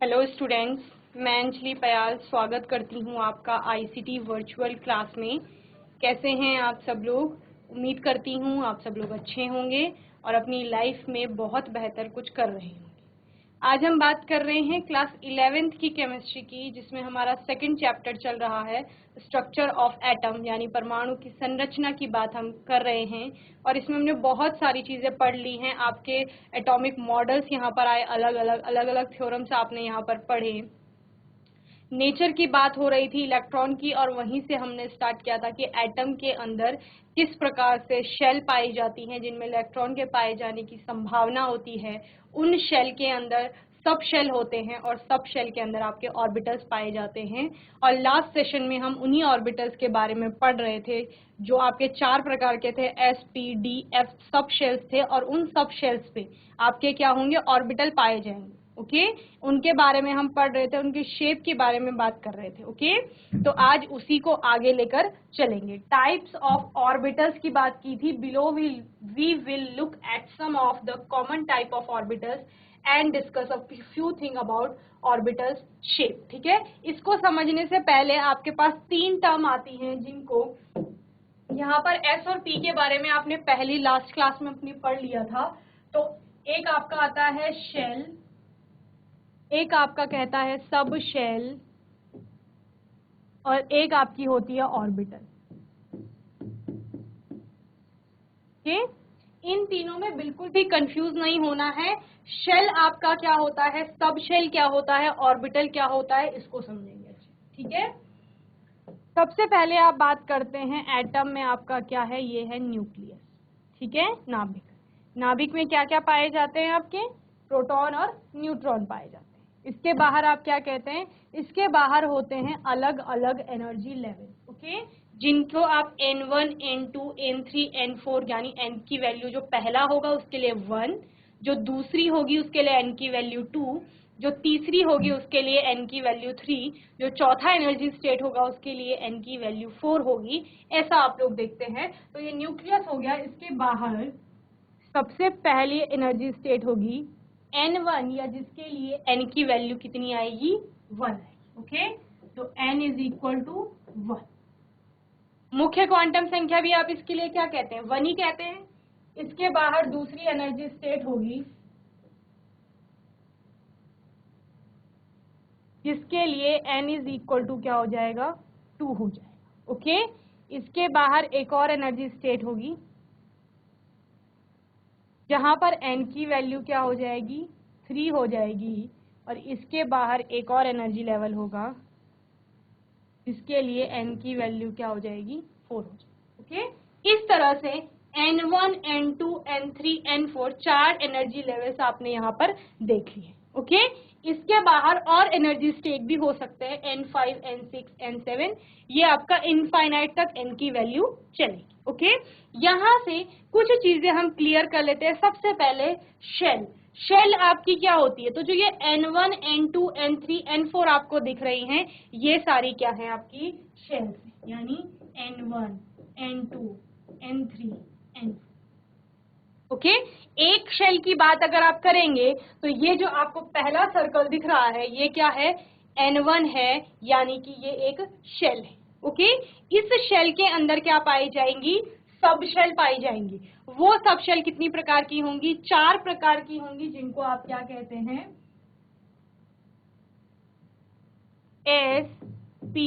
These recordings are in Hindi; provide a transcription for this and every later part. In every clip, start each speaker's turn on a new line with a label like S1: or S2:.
S1: हेलो स्टूडेंट्स, मैं अंजलि पयाल स्वागत करती हूँ आपका आईसीटी वर्चुअल क्लास में। कैसे हैं आप सब लोग? उम्मीद करती हूँ आप सब लोग अच्छे होंगे और अपनी लाइफ में बहुत बेहतर कुछ कर रहे होंगे। आज हम बात कर रहे हैं क्लास 11th की केमिस्ट्री की, जिसमें हमारा सेकंड चैप्टर चल रहा है स्ट्रक्चर ऑफ एटम, यानी परमाणु की संरचना की बात हम कर रहे हैं। और इसमें हमने बहुत सारी चीजें पढ़ ली हैं। आपके एटॉमिक मॉडल्स यहाँ पर आए, अलग अलग थ्योरम्स आपने यहाँ पर पढ़े। नेचर की बात हो रही थी, इलेक्ट्रॉन की, और वहीं से हमने स्टार्ट किया था कि एटम के अंदर किस प्रकार से शेल पाई जाती हैं जिनमें इलेक्ट्रॉन के पाए जाने की संभावना होती है। उन शेल के अंदर सब शेल होते हैं और सब शेल के अंदर आपके ऑर्बिटल्स पाए जाते हैं। और लास्ट सेशन में हम उन्हीं ऑर्बिटल्स के बारे में पढ़ रहे थे जो आपके 4 प्रकार के थे, एस, पी, डी, एफ सब शेल्स थे। और उन सब शेल्स पे आपके क्या होंगे? ऑर्बिटल पाए जाएंगे। ओके, उनके बारे में हम पढ़ रहे थे, उनके शेप के बारे में बात कर रहे थे। ओके, तो आज उसी को आगे लेकर चलेंगे। टाइप्स ऑफ ऑर्बिटल्स की बात की थी। Below we will look at some of the common type of orbitals and discuss a few thing about orbitals shape. ठीक है, इसको समझने से पहले आपके पास 3 टर्म आती हैं जिनको यहाँ पर एस और पी के बारे में आपने पहली लास्ट क्लास में अपनी पढ़ लिया था। तो एक आपका आता है शेल, एक आपका कहता है सब शेल, और एक आपकी होती है ऑर्बिटल। ओके, इन तीनों में बिल्कुल भी कंफ्यूज नहीं होना है। शेल आपका क्या होता है, सब शेल क्या होता है, ऑर्बिटल क्या होता है, इसको समझेंगे अच्छे। ठीक है, सबसे पहले आप बात करते हैं एटम में आपका क्या है, ये है न्यूक्लियस। ठीक है, नाभिक। नाभिक में क्या क्या पाए जाते हैं? आपके प्रोटॉन और न्यूट्रॉन पाए जाते हैं। इसके बाहर आप क्या कहते हैं? इसके बाहर होते हैं अलग अलग एनर्जी लेवल। ओके, जिनको आप N1, N2, N3, N4 यानी N की वैल्यू जो पहला होगा उसके लिए 1, जो दूसरी होगी उसके लिए N की वैल्यू 2, जो तीसरी होगी उसके लिए N की वैल्यू 3, जो चौथा एनर्जी स्टेट होगा उसके लिए N की वैल्यू 4 होगी। ऐसा आप लोग देखते हैं। तो ये न्यूक्लियस हो गया। इसके बाहर सबसे पहली एनर्जी स्टेट होगी N1, या जिसके लिए N की वैल्यू कितनी आएगी? 1 आएगी। ओके, तो N इज इक्वल टू 1। मुख्य क्वांटम संख्या भी आप इसके लिए क्या कहते हैं? 1 ही कहते हैं। इसके बाहर दूसरी एनर्जी स्टेट होगी जिसके लिए N इज इक्वल टू क्या हो जाएगा? 2 हो जाएगा। ओके, इसके बाहर एक और एनर्जी स्टेट होगी जहां पर N की वैल्यू क्या हो जाएगी? 3 हो जाएगी। और इसके बाहर एक और एनर्जी लेवल होगा जिसके लिए N की वैल्यू क्या हो जाएगी? 4 हो जाएगी। ओके, इस तरह से N1, N2, N3, N4 4 energy levels आपने यहाँ पर देख लिए। ओके, इसके बाहर और एनर्जी स्टेट भी हो सकते हैं, N5, N6, N7। ये आपका इनफाइनाइट तक N की वैल्यू चलेगी। ओके, यहाँ से कुछ चीजें हम क्लियर कर लेते हैं। सबसे पहले शेल। शेल आपकी क्या होती है? तो जो ये N1, N2, N3, N4 आपको दिख रही हैं, ये सारी क्या है आपकी? शेल्स, यानी N1, N2, N3, N4। Okay, एक शेल की बात अगर आप करेंगे तो ये जो आपको पहला सर्कल दिख रहा है ये क्या है? N1 है, यानी कि ये एक शेल है। ओके, इस शेल के अंदर क्या पाई जाएंगी? सब शेल पाई जाएंगी। वो सब शेल कितनी प्रकार की होंगी? 4 प्रकार की होंगी, जिनको आप क्या कहते हैं? S, P,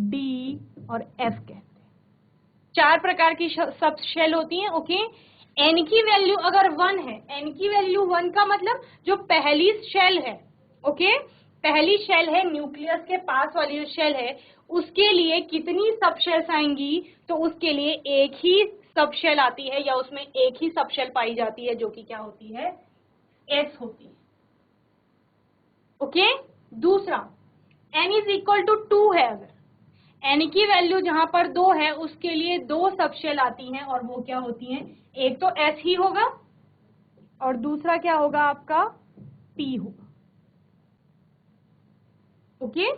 S1: D और F कहते हैं। 4 प्रकार की सब शेल होती हैं। ओके, N की वैल्यू अगर 1 है, N की वैल्यू 1 का मतलब जो पहली शेल है, ओके, पहली शेल है न्यूक्लियस के पास वाली जो शेल है, उसके लिए कितनी सब शेल्स आएंगी? तो उसके लिए एक ही सब शेल आती है, या उसमें एक ही सब शेल पाई जाती है, जो कि क्या होती है? S होती है। ओके, दूसरा N इज इक्वल टू 2 है। अगर N की वैल्यू जहां पर 2 है उसके लिए 2 सब शेल आती हैं, और वो क्या होती हैं? एक तो S ही होगा और दूसरा क्या होगा आपका? P होगा। ओके,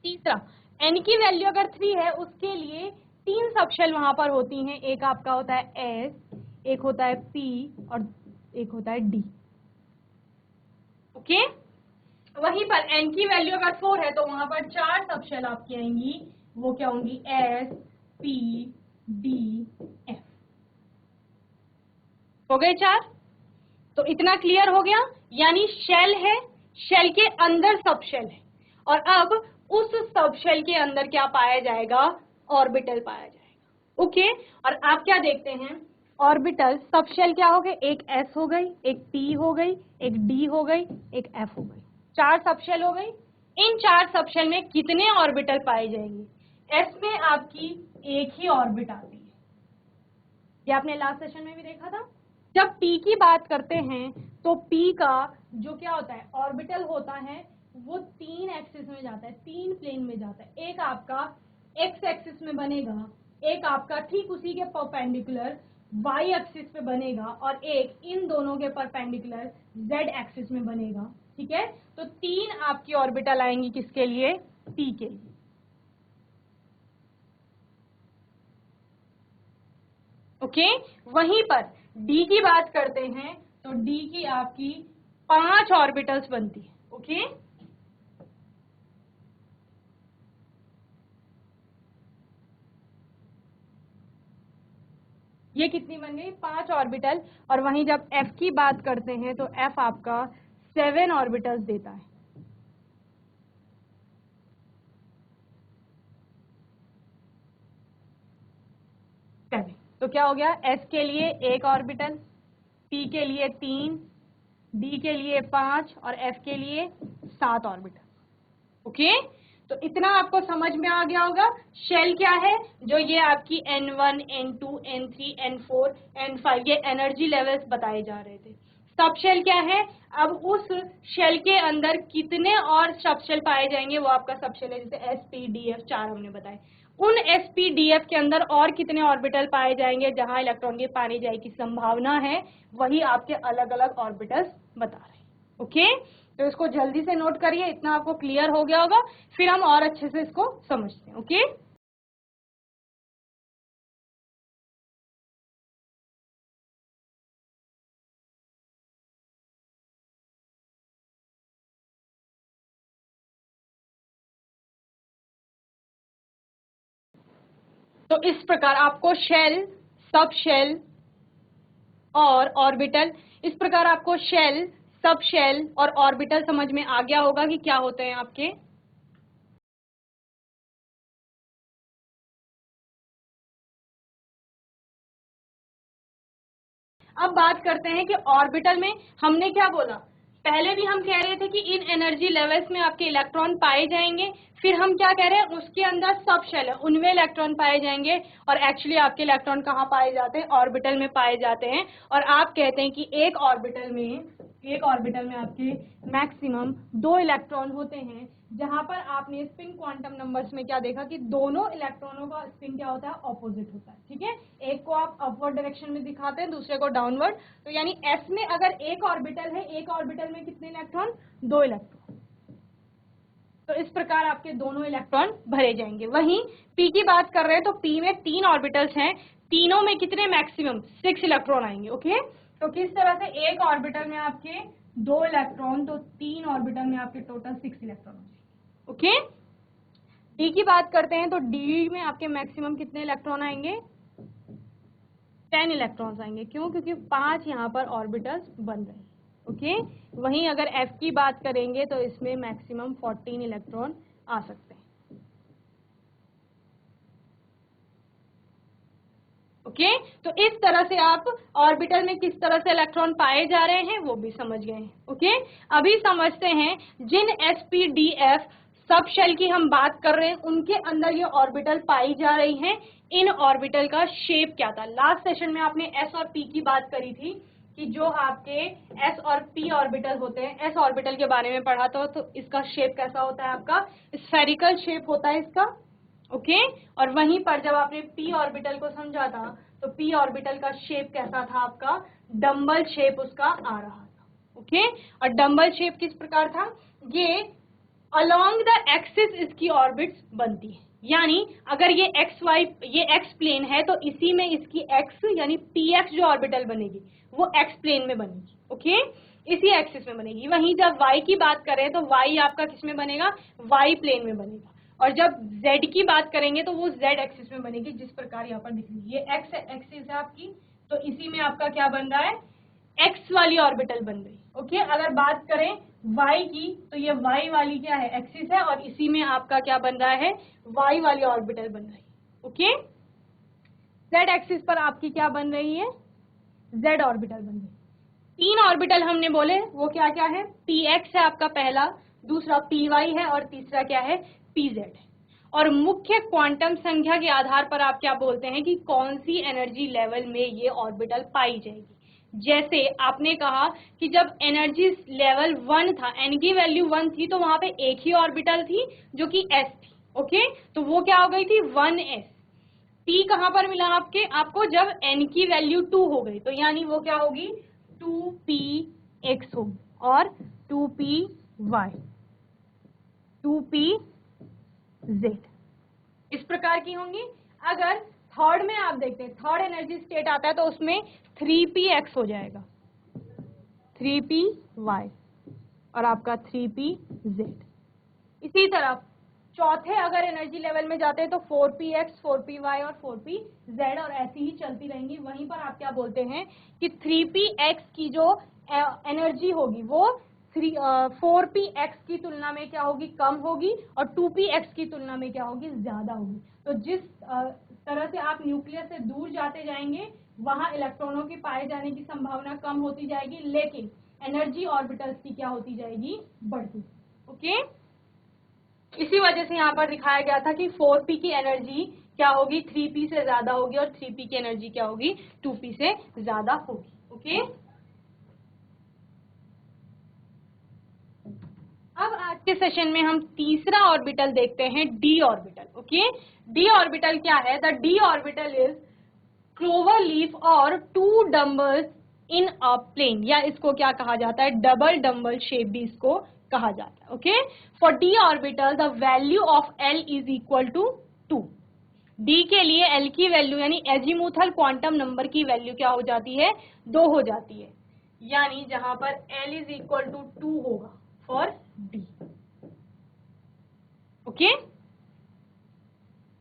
S1: तीसरा N की वैल्यू अगर 3 है उसके लिए 3 सब शेल वहां पर होती हैं। एक आपका होता है S, एक होता है P और एक होता है D। ओके, वहीं पर n की वैल्यू अगर 4 है तो वहां पर 4 सब शेल आपकी आएंगी, वो क्या होंगी, S P D F। हो गए 4? तो इतना क्लियर हो गया, यानी शेल है, शेल के अंदर सब शेल है, और अब उस सब शेल के अंदर क्या पाया जाएगा, ऑर्बिटल पाया जाएगा। ओके, और आप क्या देखते हैं, ऑर्बिटल सब शेल क्या हो गए, एक S हो गई, एक P हो गई, एक D हो गई, एक F हो गई, 4 सब शेल हो गई। इन 4 सब शेल में कितने ऑर्बिटल पाए जाएंगे, S में आपकी एक ही ऑर्बिट आती है, ये आपने लास्ट सेशन में भी देखा था। जब P की बात करते हैं तो P का जो क्या होता है, ऑर्बिटल होता है, वो 3 एक्सिस में जाता है, 3 प्लेन में जाता है। एक आपका x एक्सिस में बनेगा, एक आपका ठीक उसी के परपेंडिकुलर y एक्सिस पे बनेगा, और एक इन दोनों के परपेंडिकुलर z एक्सिस में बनेगा। ठीक है, तो 3 आपकी ऑर्बिटल आएंगी किसके लिए, P के लिए। ओके, वहीं पर D की बात करते हैं तो D की आपकी 5 ऑर्बिटल्स बनती है। ओके, ये कितनी बन गई, 5 ऑर्बिटल। और वहीं जब F की बात करते हैं तो F आपका 7 ऑर्बिटल्स देता है। 7, तो क्या हो गया, S के लिए 1 ऑर्बिटल, P के लिए 3, D के लिए 5 और F के लिए 7 ऑर्बिटल। ओके, तो इतना आपको समझ में आ गया होगा। शेल क्या है, जो ये आपकी N1, N2, N3, N4, N5 ये एनर्जी लेवल्स बताए जा रहे थे। सब शेल क्या है, अब उस शेल के अंदर कितने और सब शेल पाए जाएंगे, वो आपका सब शेल है, जैसे SPDF 4 हमने बताए। उन SPDF के अंदर और कितने ऑर्बिटल पाए जाएंगे, जहां इलेक्ट्रॉन के पाने जाए की संभावना है, वही आपके अलग अलग ऑर्बिटल्स बता रहे हैं। ओके, तो इसको जल्दी से नोट करिए, इतना आपको क्लियर हो गया होगा, फिर हम और अच्छे से इसको समझते हैं। ओके, तो इस प्रकार आपको शेल, सब शेल और ऑर्बिटल, इस प्रकार आपको शेल, सब शेल और ऑर्बिटल समझ में आ गया होगा कि क्या होते हैं आपके। अब बात करते हैं कि ऑर्बिटल में हमने क्या बोला, पहले भी हम कह रहे थे कि इन एनर्जी लेवल्स में आपके इलेक्ट्रॉन पाए जाएंगे, फिर हम क्या कह रहे हैं, उसके अंदर सब शेल है, उनमें इलेक्ट्रॉन पाए जाएंगे, और एक्चुअली आपके इलेक्ट्रॉन कहाँ पाए जाते हैं, ऑर्बिटल में पाए जाते हैं। और आप कहते हैं कि एक ऑर्बिटल में आपके मैक्सिमम 2 इलेक्ट्रॉन होते हैं, जहां पर आपने स्पिन क्वांटम नंबर्स में क्या देखा कि दोनों इलेक्ट्रॉनों का स्पिन क्या होता है, ऑपोजिट होता है। ठीक है, एक को आप अपवर्ड डायरेक्शन में दिखाते हैं, दूसरे को डाउनवर्ड। तो यानी S में अगर एक ऑर्बिटल है, एक ऑर्बिटल में कितने इलेक्ट्रॉन, 2 इलेक्ट्रॉन। तो इस प्रकार आपके दोनों इलेक्ट्रॉन भरे जाएंगे। वहीं P की बात कर रहे हैं तो P में 3 ऑर्बिटल्स हैं, तीनों में कितने, मैक्सिमम 6 इलेक्ट्रॉन आएंगे। ओके, तो किस तरह से, एक ऑर्बिटल में आपके 2 इलेक्ट्रॉन, तो 3 ऑर्बिटल में आपके टोटल 6 इलेक्ट्रॉन हो जाएंगे। ओके, D की बात करते हैं तो D में आपके मैक्सिमम कितने इलेक्ट्रॉन आएंगे, 10 इलेक्ट्रॉन्स आएंगे। क्यों, क्योंकि 5 यहाँ पर ऑर्बिटल्स बन रहे हैं। ओके, वहीं अगर F की बात करेंगे तो इसमें मैक्सिमम 14 इलेक्ट्रॉन आ सकते हैं। ओके, तो इस तरह से आप ऑर्बिटल में किस तरह से इलेक्ट्रॉन पाए जा रहे हैं वो भी समझ गए हैं। ओके, अभी समझते हैं जिन SPDF सब शेल की हम बात कर रहे हैं, उनके अंदर ये ऑर्बिटल पाई जा रही हैं, इन ऑर्बिटल का शेप क्या था। लास्ट सेशन में आपने S और P की बात करी थी कि जो आपके S और P ऑर्बिटल होते हैं, S ऑर्बिटल के बारे में पढ़ा था, तो इसका शेप कैसा होता है, आपका स्फेरिकल शेप होता है इसका। ओके, और वहीं पर जब आपने P ऑर्बिटल को समझा था तो P ऑर्बिटल का शेप कैसा था, आपका डम्बल शेप उसका आ रहा था। ओके, और डम्बल शेप किस प्रकार था, ये अलोंग द एक्सिस इसकी ऑर्बिट्स बनती है, यानी अगर ये ये एक्स प्लेन है तो इसी में इसकी एक्स यानी px जो ऑर्बिटल बनेगी वो एक्स प्लेन में बनेगी। ओके, इसी एक्सिस में बनेगी। वहीं जब y की बात करें तो y आपका किस में बनेगा, y प्लेन में बनेगा, और जब z की बात करेंगे तो वो z एक्सिस में बनेगी, जिस प्रकार यहाँ पर दिख रही है। ये x एक्सिस है आपकी, तो इसी में आपका क्या बन रहा है, x वाली ऑर्बिटल बन रही। ओके, अगर बात करें y की तो ये y वाली क्या है, एक्सिस है, और इसी में आपका क्या बन रहा है, y वाली ऑर्बिटल बन रही है। ओके, z एक्सिस पर आपकी क्या बन रही है, z ऑर्बिटल बन रही है। 3 ऑर्बिटल हमने बोले, वो क्या क्या है, px है आपका पहला, दूसरा py है, और तीसरा क्या है, pz है। और मुख्य क्वांटम संख्या के आधार पर आप क्या बोलते हैं कि कौन सी एनर्जी लेवल में ये ऑर्बिटल पाई जाएगी। जैसे आपने कहा कि जब एनर्जी लेवल 1 था, n की वैल्यू 1 थी, तो वहां पे एक ही ऑर्बिटल थी जो कि s थी। ओके, तो वो क्या हो गई थी, 1s। p कहां पर मिला आपको जब n की वैल्यू 2 हो गई, तो यानी वो क्या होगी, 2px होगी, और 2py, 2pz इस प्रकार की होंगी। अगर थर्ड में आप देखते हैं, थर्ड एनर्जी स्टेट आता है तो उसमें 3px हो जाएगा, 3py और आपका 3pz। इसी तरह चौथे अगर एनर्जी लेवल में जाते हैं तो 4px, 4py और 4pz, और ऐसी ही चलती रहेंगी। वहीं पर आप क्या बोलते हैं कि 3px की जो एनर्जी होगी वो 4px की तुलना में क्या होगी, कम होगी, और 2px की तुलना में क्या होगी, ज्यादा होगी। तो जिस तरह से आप न्यूक्लियस से दूर जाते जाएंगे वहां इलेक्ट्रॉनों के पाए जाने की संभावना कम होती जाएगी, लेकिन एनर्जी ऑर्बिटल्स की क्या होती जाएगी, बढ़ती। ओके, इसी वजह से यहाँ पर दिखाया गया था कि 4p की एनर्जी क्या होगी, 3p से ज्यादा होगी, और 3p की एनर्जी क्या होगी, 2p से ज्यादा होगी। ओके, अब आज के सेशन में हम तीसरा ऑर्बिटल देखते हैं, d orbital. Okay, d orbital क्या है, the d orbital is clover leaf और 2 डम्बल्स इन अ प्लेन, या इसको क्या कहा जाता है, डबल डम्बल शेप भी इसको कहा जाता है। Okay, for d orbital the value of l is equal to 2। d के लिए l की वैल्यू यानी एजीमुथल क्वांटम नंबर की वैल्यू क्या हो जाती है, 2 हो जाती है, यानी जहां पर l इज इक्वल टू 2 होगा for d। Okay,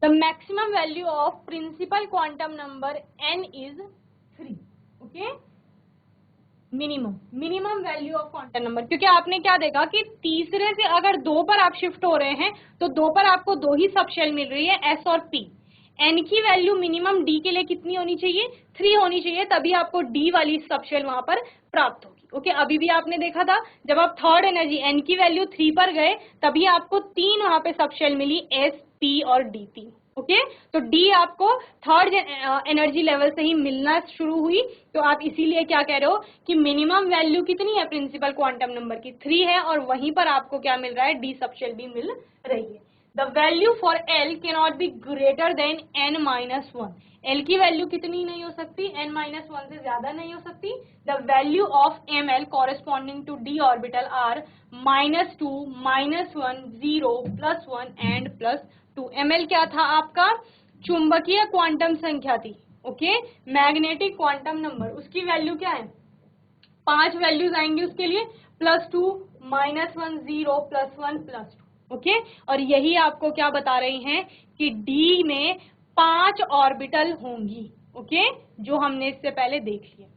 S1: the maximum value of principal quantum number n is 3। Okay, minimum value of quantum number, क्योंकि आपने क्या देखा कि तीसरे से अगर 2 पर आप शिफ्ट हो रहे हैं तो 2 पर आपको 2 ही सब शेल मिल रही है, s और p। n की वैल्यू मिनिमम d के लिए कितनी होनी चाहिए, 3 होनी चाहिए, तभी आपको d वाली सब शेल वहां पर प्राप्त होगी। ओके, अभी भी आपने देखा था जब आप थर्ड एनर्जी n की वैल्यू 3 पर गए तभी आपको 3 वहां पे सब शेल मिली, s, p और d थी। ओके, तो d आपको थर्ड एनर्जी लेवल से ही मिलना शुरू हुई, तो आप इसीलिए क्या कह रहे हो कि मिनिमम वैल्यू कितनी है प्रिंसिपल क्वांटम नंबर की, 3 है, और वहीं पर आपको क्या मिल रहा है, d सब शेल भी मिल रही है। The value for l can not be greater than n-1। l की वैल्यू कितनी नहीं हो सकती, n-1 से ज्यादा नहीं हो सकती। The value of ml corresponding to d orbital are -2, -1, 0, +1 and +2। ml क्या था आपका, चुंबकीय क्वांटम संख्या थी। ओके, मैग्नेटिक क्वांटम नंबर, उसकी वैल्यू क्या है, 5 वैल्यूज आएंगी उसके लिए, +2, -1, 0, +1, +2। ओके, और यही आपको क्या बता रही हैं कि d में 5 ऑर्बिटल होंगी। ओके, जो हमने इससे पहले देख लिया।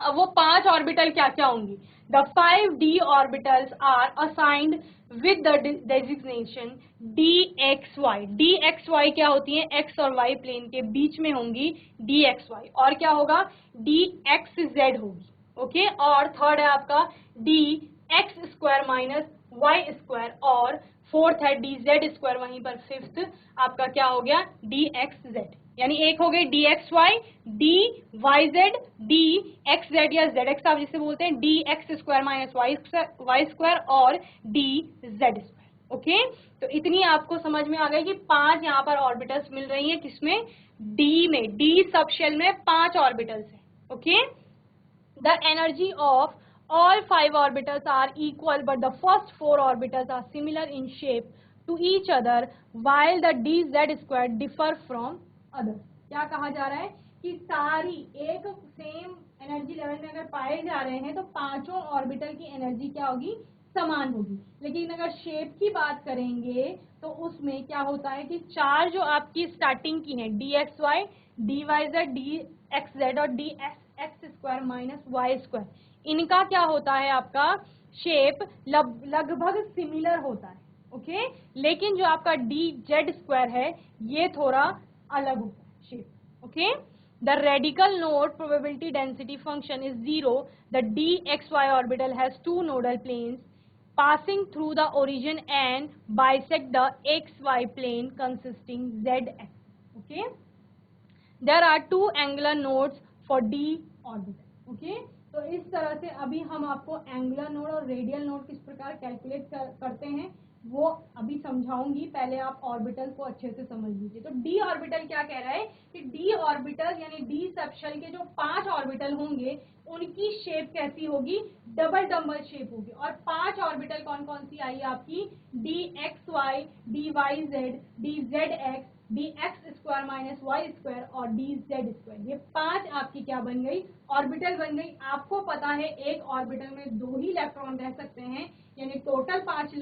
S1: अब वो 5 ऑर्बिटल क्या क्या होंगी, the 5d orbitals are assigned with the designation dxy। dxy क्या होती है, x और y प्लेन के बीच में होंगी dxy, और क्या होगा, dxz होगी। ओके, और थर्ड है आपका dx² - y², और फोर्थ है dz², वहीं पर फिफ्थ आपका क्या हो गया, dxz। यानी एक हो गई dxy, dyz, dxz या zx आप जिसे बोलते हैं, dx² - y² और dz²। ओके, तो इतनी आपको समझ में आ गई कि 5 यहाँ पर ऑर्बिटल्स मिल रही हैं, किसमें, d में, d सब शेल में 5 ऑर्बिटल्स हैं। Okay, the energy of all 5 orbitals are equal, but the first 4 orbitals are similar in shape to each other, while the dz² differ from others। क्या कहा जा रहा है कि सारी एक सेम एनर्जी लेवल में अगर पाए जा रहे हैं तो पांचों ऑर्बिटल की एनर्जी क्या होगी, समान होगी। लेकिन अगर शेप की बात करेंगे तो उसमें क्या होता है कि चार जो आपकी स्टार्टिंग की है D x Y, D Y Z, D X Z और D x square minus Y square, इनका क्या होता है, आपका शेप लगभग सिमिलर होता है। ओके, लेकिन जो आपका डी जेड स्क्वायर है ये थोड़ा अलग होता है shape. Okay, the radical node probability density function is 0. The dxy orbital has two nodal planes passing through the origin and bisect the xy plane consisting zx. Okay, there are two angular nodes for d orbital. Okay, तो इस तरह से अभी हम आपको एंगुलर नोड और रेडियल नोड किस प्रकार कैलकुलेट करते हैं वो अभी समझाऊंगी। पहले आप ऑर्बिटल को अच्छे से समझ लीजिए। तो डी ऑर्बिटल क्या कह रहा है कि डी ऑर्बिटल यानी डी सबशेल के जो 5 ऑर्बिटल होंगे उनकी शेप कैसी होगी, डबल डबल शेप होगी। और 5 ऑर्बिटल कौन कौन सी आई आपकी, D x Y, D Y Z, D Z x, D x square minus Y square और डी जेड स्क्वायर, ये 5 आपकी क्या बन गई, ऑर्बिटल बन गई। आपको पता है एक ऑर्बिटल में 2 ही इलेक्ट्रॉन रह सकते हैं, यानी टोटल 5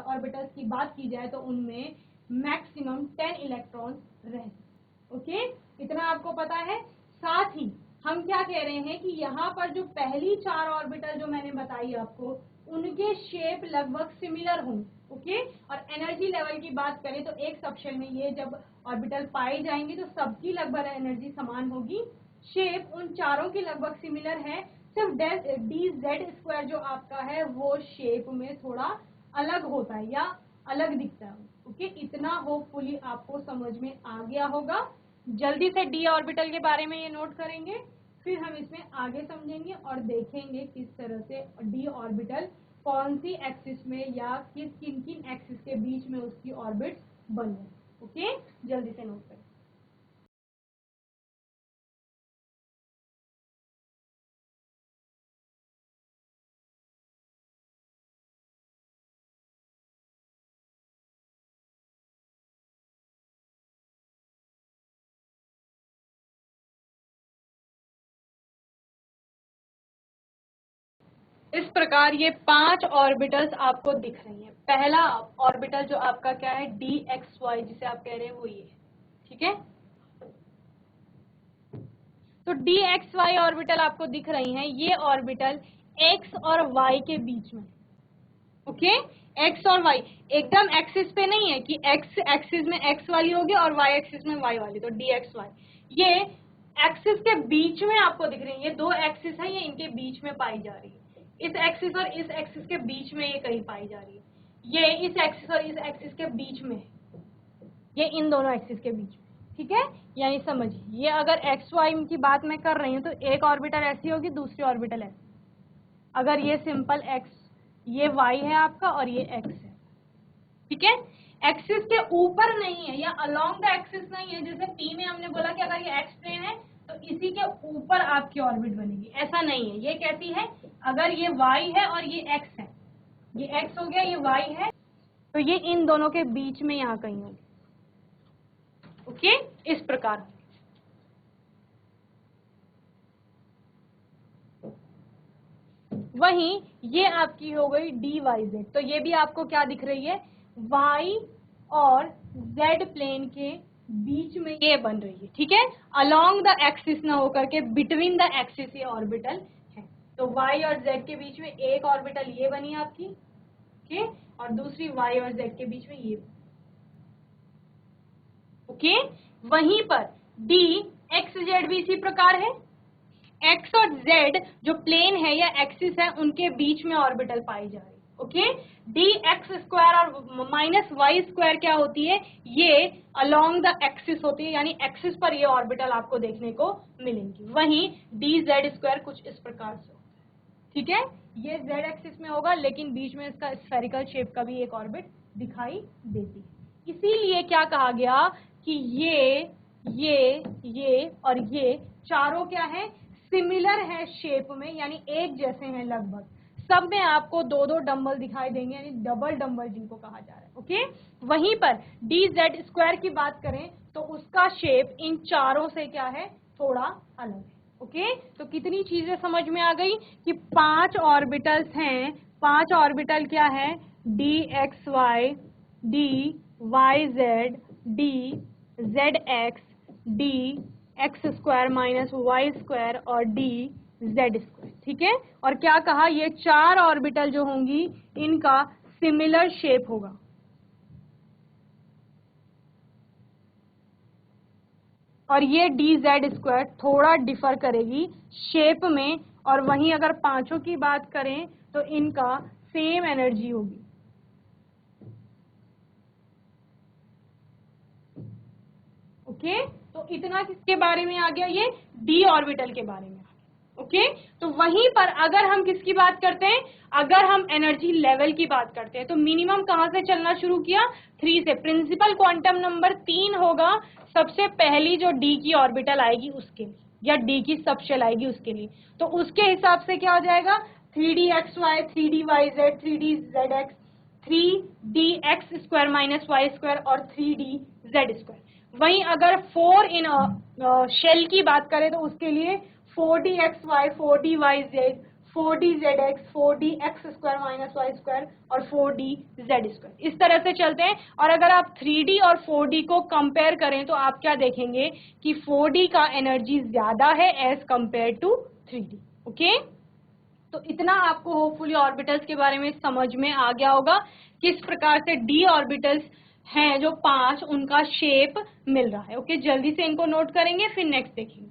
S1: ऑर्बिटल्स की बात की जाए तो उनमें मैक्सिमम 10 इलेक्ट्रॉन रह सकते। ओके, इतना आपको पता है। साथ ही हम क्या कह रहे हैं कि यहाँ पर जो पहली 4 ऑर्बिटल जो मैंने बताई आपको उनके शेप लगभग सिमिलर होंगे। ओके, और एनर्जी लेवल की बात करें तो एक सबशेल में ये जब ऑर्बिटल पाए जाएंगे तो सबकी लगभग एनर्जी समान होगी। शेप उन चारों की लगभग सिमिलर है, सिर्फ डी जेड स्क्वायर जो आपका है वो शेप में थोड़ा अलग होता है या अलग दिखता है। ओके, इतना होपफुली आपको समझ में आ गया होगा। जल्दी से डी ऑर्बिटल के बारे में ये नोट करेंगे, फिर हम इसमें आगे समझेंगे और देखेंगे किस तरह से डी ऑर्बिटल कौन सी एक्सिस में या किन किन एक्सिस के बीच में उसकी ऑर्बिट बने। ओके, जल्दी से नोट करें। इस प्रकार ये 5 ऑर्बिटल्स आपको दिख रही हैं। पहला ऑर्बिटल जो आपका क्या है, डी एक्स वाई जिसे आप कह रहे हैं वो ये है। ठीक है, तो डी एक्स वाई ऑर्बिटल आपको दिख रही हैं। ये ऑर्बिटल एक्स और वाई के बीच में। ओके, एक्स और वाई एकदम एक्सिस पे नहीं है कि एक्स एक्सिस में एक्स वाली होगी और वाई एक्सिस में वाई वाली, तो डी एक्स वाई ये एक्सिस के बीच में आपको दिख रही है। ये 2 एक्सिस है, ये इनके बीच में पाई जा रही है। इस एक्सिस और इस एक्सिस के बीच में ये कहीं पाई जा रही है। ये इस एक्सिस और इस एक्सिस के बीच में, ये इन दोनों एक्सिस के बीच में। ठीक है, यानी समझिए ये अगर एक्स वाई की बात मैं कर रही हूँ तो एक ऑर्बिटल ऐसी होगी, दूसरी ऑर्बिटल ऐसी। अगर ये सिंपल एक्स, ये वाई है आपका और ये एक्स है। ठीक है, एक्सिस के ऊपर नहीं है या अलोंग द एक्सिस नहीं है। जैसे पी में हमने बोला कि अगर ये एक्स प्लेन है तो इसी के ऊपर आपकी ऑर्बिट बनेगी, ऐसा नहीं है। ये कैसी है, अगर ये वाई है और ये एक्स है, ये एक्स हो गया, ये वाई है, तो ये इन दोनों के बीच में यहाँ कहीं होगी। ओके, इस प्रकार। वहीं ये आपकी हो गई डी वाई जेड, तो ये भी आपको क्या दिख रही है, वाई और जेड प्लेन के बीच में ये बन रही है। ठीक है, अलोंग द एक्सिस ना होकर के बिटवीन द एक्सिस ये ऑर्बिटल है। तो वाई और जेड के बीच में एक ऑर्बिटल ये बनी आपकी, ओके, और दूसरी वाई और जेड के बीच में ये। ओके, वहीं पर डी एक्स जेड भी इसी प्रकार है। एक्स और जेड जो प्लेन है या एक्सिस है उनके बीच में ऑर्बिटल पाई जा रही है। ओके, डी एक्स स्क्वायर और माइनस वाई स्क्वायर क्या होती है, ये अलोंग द एक्सिस होती है, यानी एक्सिस पर ये ऑर्बिटल आपको देखने को मिलेंगी। वहीं डी जेड स्क्वायर कुछ इस प्रकार से होता है। ठीक है, ये जेड एक्सिस में होगा लेकिन बीच में इसका स्फेरिकल शेप का भी एक ऑर्बिट दिखाई देती है। इसीलिए क्या कहा गया कि ये और ये चारों क्या है, सिमिलर है शेप में, यानी एक जैसे हैं लगभग। सब में आपको 2-2 डंबल दिखाई देंगे, यानी डबल डंबल जिनको कहा जा रहा है। ओके, वहीं पर डी जेड स्क्वायर की बात करें तो उसका शेप इन चारों से क्या है, थोड़ा अलग है। ओके, तो कितनी चीजें समझ में आ गई कि 5 ऑर्बिटल्स हैं। 5 ऑर्बिटल क्या है? D x Y, D Y Z, D Z x, D x square minus Y square और डी जेड स्क्वायर। ठीक है, और क्या कहा? ये 4 ऑर्बिटल जो होंगी इनका सिमिलर शेप होगा। और ये डी जेड स्क्वायर थोड़ा डिफर करेगी शेप में, और वहीं अगर पांचों की बात करें तो इनका सेम एनर्जी होगी। ओके, तो इतना किसके बारे में आ गया? ये डी ऑर्बिटल के बारे में। ओके, तो वहीं पर अगर हम किसकी बात करते हैं, अगर हम एनर्जी लेवल की बात करते हैं, तो मिनिमम कहां से चलना शुरू किया? 3 से। प्रिंसिपल क्वांटम नंबर 3 होगा सबसे पहली जो डी की ऑर्बिटल आएगी उसके लिए, या डी की सबशेल आएगी उसके लिए। तो उसके हिसाब से क्या हो जाएगा? 3dxy, 3dy z, 3dz x, 3dx square minus Y square और 3dz स्क्वायर। वहीं अगर 4 इन शेल की बात करें तो उसके लिए 4dxy, 4dyz, 4dzx, 4dx square minus Y square और 4dz स्क्वायर। इस तरह से चलते हैं। और अगर आप 3D और 4D को कंपेयर करें तो आप क्या देखेंगे कि 4D का एनर्जी ज्यादा है as compare to 3D। Okay, तो इतना आपको होपफुली ऑर्बिटल्स के बारे में समझ में आ गया होगा, किस प्रकार से डी ऑर्बिटल्स हैं जो 5 उनका शेप मिल रहा है। ओके, जल्दी से इनको नोट करेंगे फिर नेक्स्ट देखेंगे।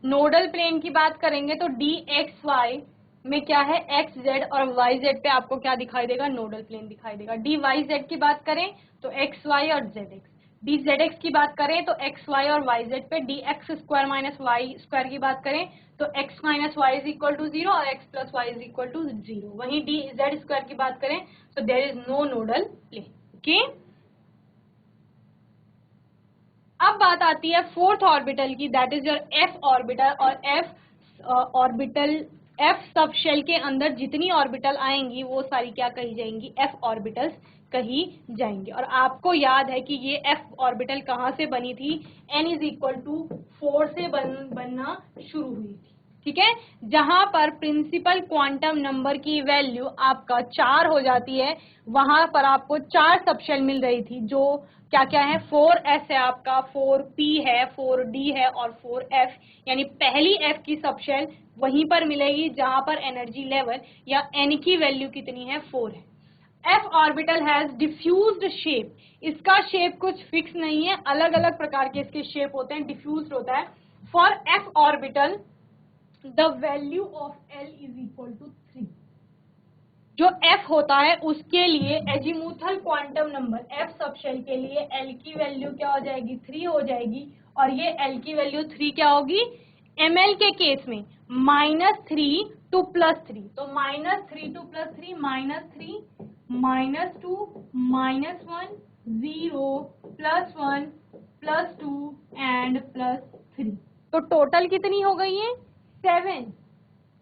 S1: नोडल प्लेन की बात करेंगे तो डी एक्स वाई में क्या है? एक्स जेड और वाई जेड पे आपको क्या दिखाई देगा? नोडल प्लेन दिखाई देगा। डी वाई जेड की बात करें तो एक्स वाई और z x. D Z x की बात करें तो एक्स वाई और वाई जेड पे। D x square minus Y square की बात करें तो x minus y is equal to 0 और x plus y is equal to 0। वहीं डी जेड स्क्वायर की बात करें तो there is no nodal plane. Okay, अब बात आती है फोर्थ ऑर्बिटल की, that is your F orbital. और F orbital, F sub shell के अंदर जितनी ऑर्बिटल आएंगी वो सारी क्या कही जाएंगी? एफ ऑर्बिटल्स कही जाएंगी। और आपको याद है कि ये एफ ऑर्बिटल कहाँ से बनी थी? n इज इक्वल टू 4 से बनना शुरू हुई थी। ठीक है, जहां पर प्रिंसिपल क्वांटम नंबर की वैल्यू आपका 4 हो जाती है, वहां पर आपको 4 सबशेल मिल रही थी, जो क्या क्या है? 4s है आपका, 4p है, 4d है और 4f। यानी पहली f की सबशेल वहीं पर मिलेगी जहां पर एनर्जी लेवल या n की वैल्यू कितनी है? 4 है। f orbital has diffused shape. इसका शेप कुछ फिक्स नहीं है, अलग अलग प्रकार के इसके शेप होते हैं, डिफ्यूज्ड होता है। For f orbital the value of L is equal to 3। जो F होता है उसके लिए azimuthal quantum number F subshell के लिए L की वैल्यू क्या हो जाएगी? 3 हो जाएगी। और ये L की वैल्यू 3 क्या होगी? ml के केस में -3 टू +3, तो -3 टू +3, -3 -2 -1 0 +1 +2 एंड +3। तो टोटल कितनी हो गई है? 7।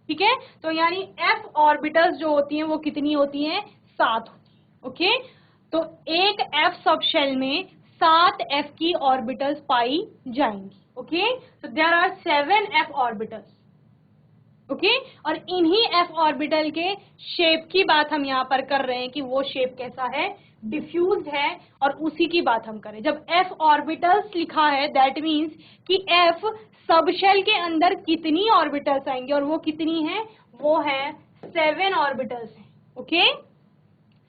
S1: ठीक है, तो यानी f ऑर्बिटल्स जो होती हैं वो कितनी होती हैं? 7 होती है। ओके, तो एक f सब शेल में 7 f की ऑर्बिटल्स पाई जाएंगी। ओके, तो there are 7 f orbitals. Okay, और इन्हीं f ऑर्बिटल के शेप की बात हम यहाँ पर कर रहे हैं कि वो शेप कैसा है? डिफ्यूज्ड है। और उसी की बात हम करें, जब f ऑर्बिटल्स लिखा है दैट मीन्स कि f सबशेल के अंदर कितनी ऑर्बिटल्स आएंगी, और वो कितनी है? वो है 7 ऑर्बिटल्स हैं। ओके,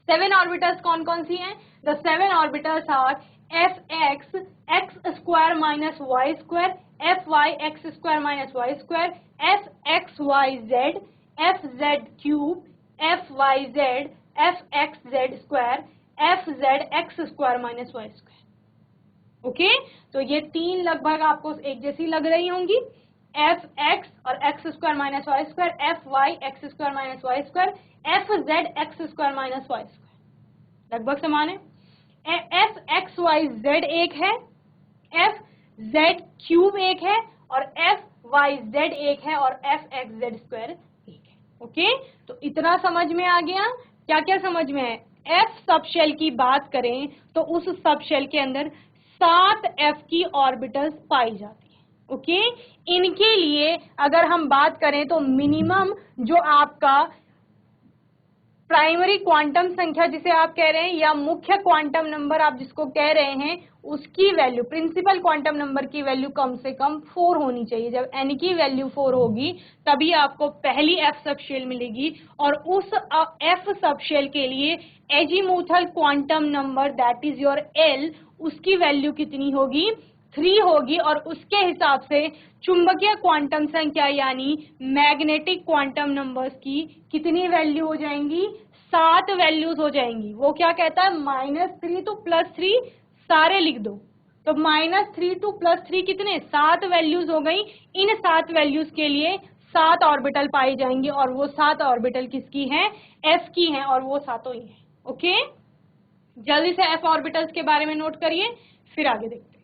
S1: 7 ऑर्बिटल्स कौन कौन सी हैं? The 7 orbitals are fx x square minus Y square, fy x square minus Y square, fxyz fz cube, fyz fxz square, fz square minus Y square. Okay, तो ये 3 लगभग आपको एक जैसी लग रही होंगी, fx और x square minus Y square, fy x square minus Y square, fz x square minus Y square, लगभग समान है। एफ एक्स वाई जेड एक है, एफ जेड क्यूब एक है, और एफ वाई जेड एक है, और एफ एक्स जेड स्क्वायर एक है। ओके, तो इतना समझ में आ गया। क्या क्या समझ में है? एफ सब शेल की बात करें तो उस सब शेल के अंदर 7 एफ की ऑर्बिटल्स पाई जाती है। ओके, इनके लिए अगर हम बात करें तो मिनिमम जो आपका प्राइमरी क्वांटम संख्या जिसे आप कह रहे हैं, या मुख्य क्वांटम नंबर आप जिसको कह रहे हैं, उसकी वैल्यू, प्रिंसिपल क्वांटम नंबर की वैल्यू कम से कम 4 होनी चाहिए। जब n की वैल्यू 4 होगी तभी आपको पहली एफ सबशेल मिलेगी, और उस एफ सबशेल के लिए azimuthal quantum number that is your L, उसकी वैल्यू कितनी होगी? 3 होगी। और उसके हिसाब से चुंबकीय क्वांटम संख्या यानी मैग्नेटिक क्वांटम नंबर्स की कितनी वैल्यू हो जाएंगी? 7 वैल्यूज हो जाएंगी। वो क्या कहता है? -3 to +3 सारे लिख दो। तो -3 to +3 कितने? 7 वैल्यूज हो गई। इन 7 वैल्यूज के लिए 7 ऑर्बिटल पाई जाएंगी, और वो 7 ऑर्बिटल किसकी हैं? एफ की हैं, और वो सातों ही हैं। ओके, जल्दी से एफ ऑर्बिटल्स के बारे में नोट करिए, फिर आगे देखते हैं।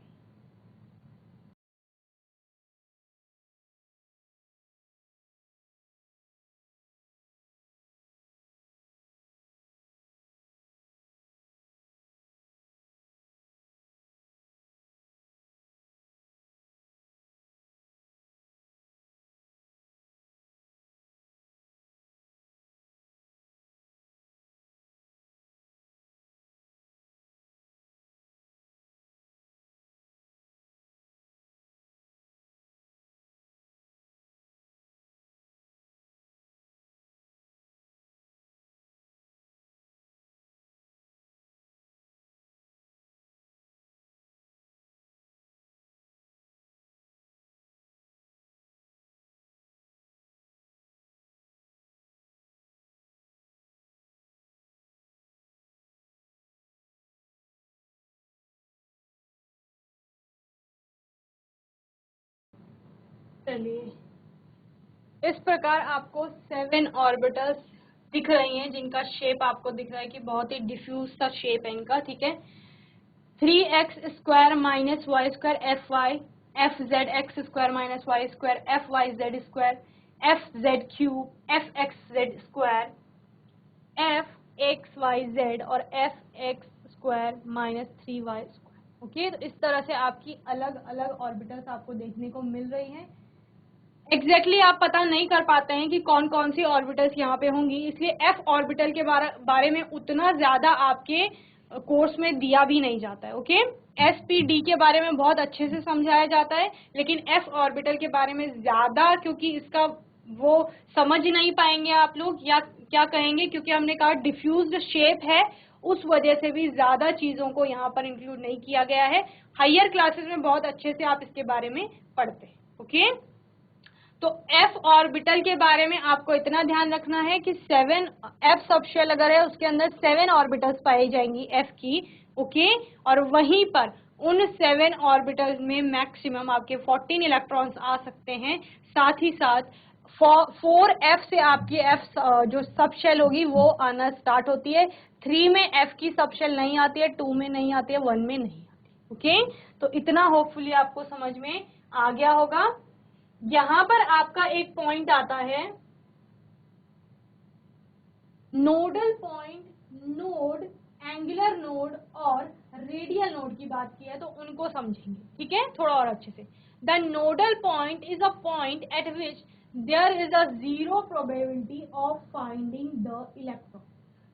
S1: चलिए, इस प्रकार आपको 7 ऑर्बिटल्स दिख रही हैं, जिनका शेप आपको दिख रहा है कि बहुत ही डिफ्यूज सा शेप है इनका। ठीक है, 3x² - y² F Y, F Z x² - y² F Y Z square, F Z cube, F X Z square, F X Y Z, और F X square -3y square. Okay, तो इस तरह से आपकी अलग अलग ऑर्बिटल्स आपको देखने को मिल रही हैं। एग्जैक्टली आप पता नहीं कर पाते हैं कि कौन कौन सी ऑर्बिटल्स यहाँ पे होंगी, इसलिए एफ ऑर्बिटल के बारे में उतना ज्यादा आपके कोर्स में दिया भी नहीं जाता है। ओके, एस पी डी के बारे में बहुत अच्छे से समझाया जाता है, लेकिन एफ ऑर्बिटल के बारे में ज्यादा, क्योंकि इसका वो समझ नहीं पाएंगे आप लोग, या क्या कहेंगे, क्योंकि हमने कहा डिफ्यूज्ड शेप है, उस वजह से भी ज्यादा चीजों को यहाँ पर इंक्लूड नहीं किया गया है। हायर क्लासेस में बहुत अच्छे से आप इसके बारे में पढ़ते हैं। ओके, तो एफ ऑर्बिटल के बारे में आपको इतना ध्यान रखना है कि 7 एफ सबशेल अगर है उसके अंदर 7 ऑर्बिटल्स पाई जाएंगी एफ की। ओके, और वहीं पर उन 7 ऑर्बिटल्स में मैक्सिमम आपके 14 इलेक्ट्रॉन्स आ सकते हैं। साथ ही साथ 4 एफ से आपकी एफ जो सबशेल होगी वो आना स्टार्ट होती है। 3 में एफ की सबशेल नहीं आती है, 2 में नहीं आती है, 1 में नहीं आती। ओके, तो इतना होपफुली आपको समझ में आ गया होगा। यहां पर आपका एक पॉइंट आता है nodal point, node, angular node और रेडियल नोड की बात की है तो उनको समझेंगे। ठीक है, थोड़ा और अच्छे से। The nodal point is a point at which there is a 0 probability of finding the electron.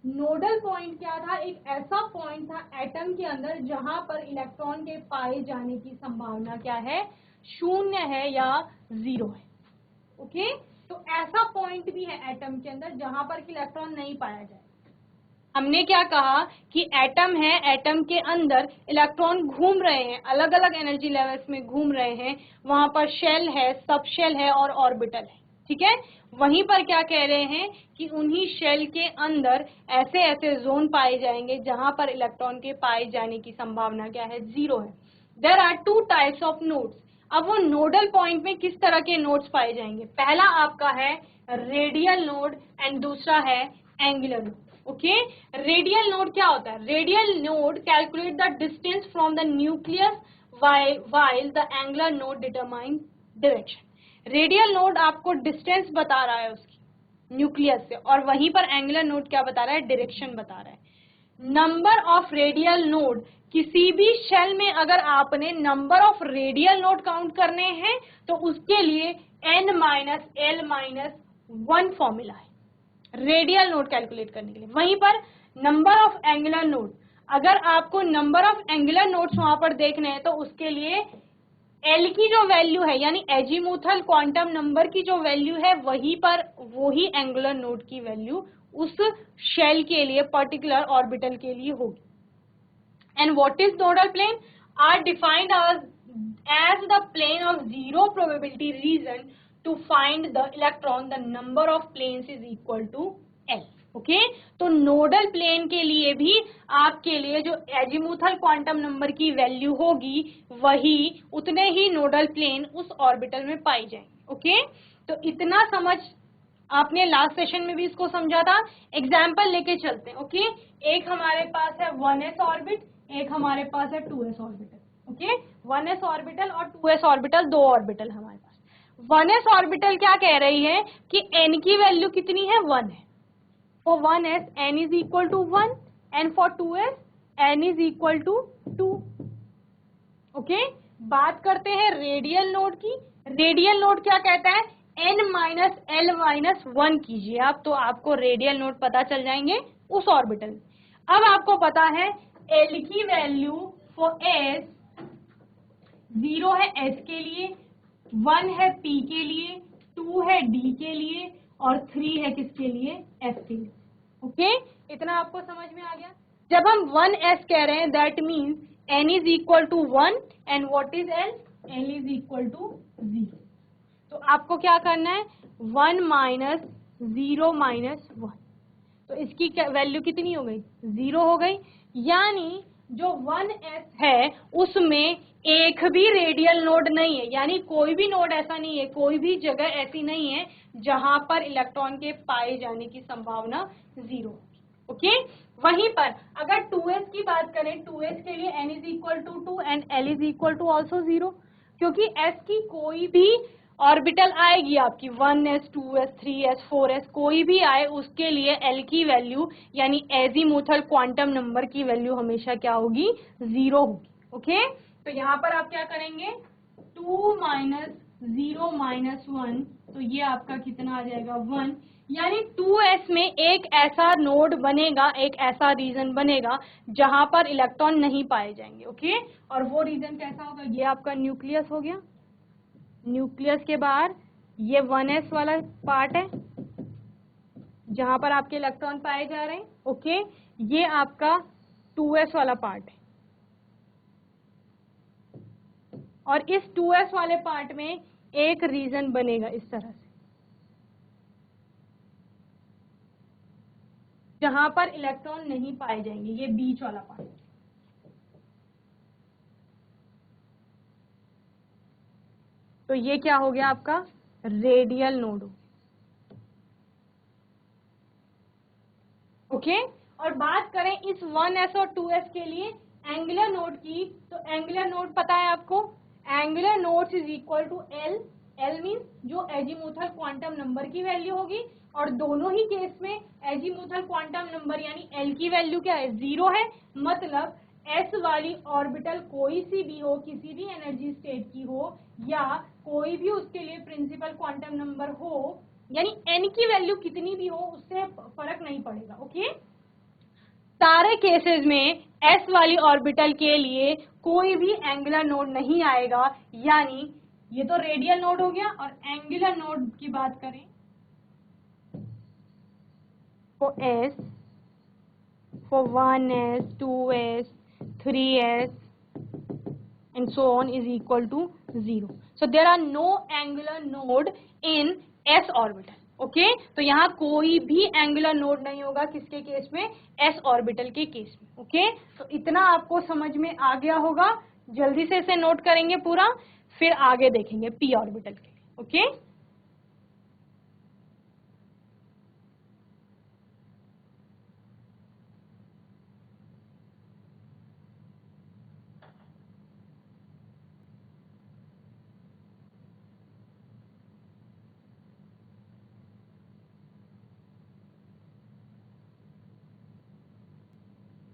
S1: Nodal point क्या था? एक ऐसा पॉइंट था एटम के अंदर जहां पर इलेक्ट्रॉन के पाए जाने की संभावना क्या है? 0 है या 0 है। ओके, तो ऐसा पॉइंट भी है एटम के अंदर जहां पर कि इलेक्ट्रॉन नहीं पाया जाए। हमने क्या कहा कि एटम है, एटम के अंदर इलेक्ट्रॉन घूम रहे हैं, अलग अलग एनर्जी लेवल्स में घूम रहे हैं, वहां पर शेल है, सब शेल है और ऑर्बिटल है। ठीक है, वहीं पर क्या कह रहे हैं कि उन्हीं शेल के अंदर ऐसे ऐसे जोन पाए जाएंगे जहां पर इलेक्ट्रॉन के पाए जाने की संभावना क्या है? 0 है। There are 2 types of nodes. अब वो नोडल पॉइंट में किस तरह के नोड्स पाए जाएंगे? पहला आपका है रेडियल नोड एंड दूसरा है angular node. Okay. Radial node क्या होता है? Radial node calculate the distance from the nucleus while the angular node determine direction. Radial node आपको डिस्टेंस बता रहा है उसकी न्यूक्लियस से, और वहीं पर एंगुलर नोड क्या बता रहा है? डायरेक्शन बता रहा है। नंबर ऑफ रेडियल नोड, किसी भी शेल में अगर आपने number of radial node count करने हैं तो उसके लिए n minus L minus 1 formula है रेडियल नोड कैलकुलेट करने के लिए। वहीं पर नंबर ऑफ एंगुलर नोड, अगर आपको नंबर ऑफ एंगुलर नोड्स वहां पर देखने हैं तो उसके लिए एल की जो वैल्यू है यानी एजीमुथल क्वांटम नंबर की जो वैल्यू है वही पर वही एंगुलर नोड की वैल्यू उस शेल के लिए पर्टिकुलर ऑर्बिटल के लिए होगी। And what is nodal plane? Are defined as the plane of zero probability region to find the electron, the number of planes is equal to L. Okay तो नोडल प्लेन के लिए भी आपके लिए जो एजीमुथल क्वांटम नंबर की वैल्यू होगी वही उतने ही नोडल प्लेन उस ऑर्बिटल में पाई जाएंगे। ओके तो इतना समझ आपने लास्ट सेशन में भी इसको समझा था। एग्जाम्पल लेके चलते हैं। ओके एक हमारे पास है 1s ऑर्बिट, एक हमारे पास है 2s orbital. Okay 1s orbital और 2s ऑर्बिटल, दो ऑर्बिटल हमारे पास। 1s ऑर्बिटल क्या कह रही है कि n की वैल्यू कितनी है? 1 है। For 1s n is equal to 1 and for 2s n is equal to 2। Okay बात करते हैं रेडियल नोड की। रेडियल नोड क्या कहता है? n माइनस एल माइनस 1 कीजिए आप तो आपको रेडियल नोड पता चल जाएंगे उस ऑर्बिटल में। अब आपको पता है l की वैल्यू फॉर s 0 है s के लिए, 1 है p के लिए, 2 है d के लिए और 3 है किसके लिए? s के लिए। ओके इतना आपको समझ में आ गया। जब हम 1s कह रहे हैं that means n is equal to 1 and what is l? l is equal to 0। तो आपको क्या करना है? 1 माइनस 0 माइनस 1, तो इसकी वैल्यू कितनी हो गई? 0 हो गई। यानी जो 1s है उसमें एक भी रेडियल नोड नहीं है, यानी कोई भी नोड ऐसा नहीं है, कोई भी जगह ऐसी नहीं है जहां पर इलेक्ट्रॉन के पाए जाने की संभावना 0 होगी। ओके वहीं पर अगर 2s की बात करें, 2s के लिए n is equal to 2 and l is equal to also 0, क्योंकि s की कोई भी ऑर्बिटल आएगी आपकी 1s 2s 3s 4s कोई भी आए उसके लिए l की वैल्यू यानी एजीमुथल क्वांटम नंबर की वैल्यू हमेशा क्या होगी? 0 होगी। ओके तो यहाँ पर आप क्या करेंगे? 2 माइनस 0 माइनस 1, तो ये आपका कितना आ जाएगा? 1। यानी 2s में एक ऐसा नोड बनेगा, एक ऐसा रीजन बनेगा जहां पर इलेक्ट्रॉन नहीं पाए जाएंगे। ओके और वो रीजन कैसा होगा? ये आपका न्यूक्लियस हो गया। न्यूक्लियस के बाहर ये 1s वाला पार्ट है जहां पर आपके इलेक्ट्रॉन पाए जा रहे हैं। ओके ये आपका 2s वाला पार्ट है और इस 2s वाले पार्ट में एक रीजन बनेगा इस तरह से जहां पर इलेक्ट्रॉन नहीं पाए जाएंगे, ये बीच वाला पार्ट। तो ये क्या हो गया आपका? Radial node. ओके और बात करें इस 1s और 2s के लिए एंगुलर नोड की, तो एंगुलर नोड पता है आपको? Angular nodes is equal to l। l means जो एजीमुथल क्वांटम नंबर की वैल्यू होगी, और दोनों ही केस में एजीमुथल क्वांटम नंबर यानी l की वैल्यू क्या है? 0 है। मतलब s वाली ऑर्बिटल कोई सी भी हो, किसी भी एनर्जी स्टेट की हो या कोई भी उसके लिए प्रिंसिपल क्वांटम नंबर हो, यानी n की वैल्यू कितनी भी हो उससे फर्क नहीं पड़ेगा। ओके सारे केसेस में s वाली ऑर्बिटल के लिए कोई भी एंगुलर नोड नहीं आएगा, यानी ये तो रेडियल नोड हो गया। और एंगुलर नोड की बात करें तो s for 1s 2s 3s and so on is equal to 0. So there are no angular node in s orbital. Okay तो यहाँ कोई भी एंगुलर नोड नहीं होगा किसके केस में? s ऑर्बिटल के केस में। ओके तो इतना आपको समझ में आ गया होगा। जल्दी से इसे नोट करेंगे पूरा, फिर आगे देखेंगे p ऑर्बिटल के लिए। ओके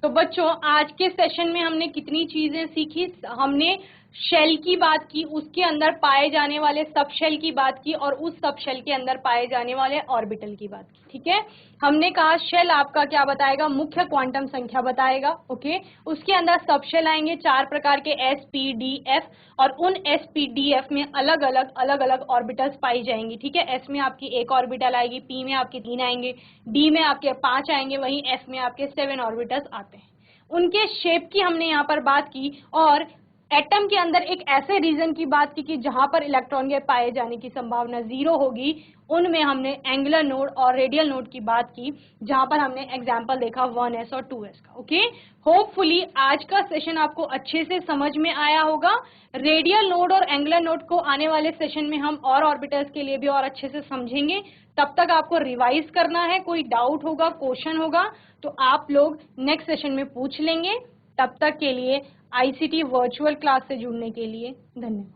S1: तो बच्चों आज के सेशन में हमने कितनी चीजें सीखी? हमने शेल की बात की, उसके अंदर पाए जाने वाले सब शेल की बात की और उस सब शेल के अंदर पाए जाने वाले ऑर्बिटल की बात की। ठीक है, हमने कहा शेल आपका क्या बताएगा? मुख्य क्वांटम संख्या बताएगा। ओके, उसके अंदर सब शेल आएंगे 4 प्रकार के S P D F और उन S P D F में अलग अलग ऑर्बिटल्स पाई जाएंगी। ठीक है, S में आपकी 1 ऑर्बिटल आएगी, P में आपके 3 आएंगे, D में आपके 5 आएंगे, वहीं F में आपके 7 ऑर्बिटल्स आते हैं। उनके शेप की हमने यहाँ पर बात की और एटम के अंदर एक ऐसे रीजन की बात की कि जहां पर इलेक्ट्रॉन के पाए जाने की संभावना 0 होगी, उनमें हमने एंगुलर नोड और रेडियल नोड की बात की, जहां पर हमने एग्जांपल देखा 1s और 2s का। ओके, होपफुली आज का सेशन आपको अच्छे से समझ में आया होगा। रेडियल नोड और एंगुलर नोड को आने वाले सेशन में हम और ऑर्बिटल्स के लिए भी और अच्छे से समझेंगे। तब तक आपको रिवाइज करना है, कोई डाउट होगा, क्वेश्चन होगा तो आप लोग नेक्स्ट सेशन में पूछ लेंगे। तब तक के लिए आईसीटी वर्चुअल क्लास से जुड़ने के लिए धन्यवाद।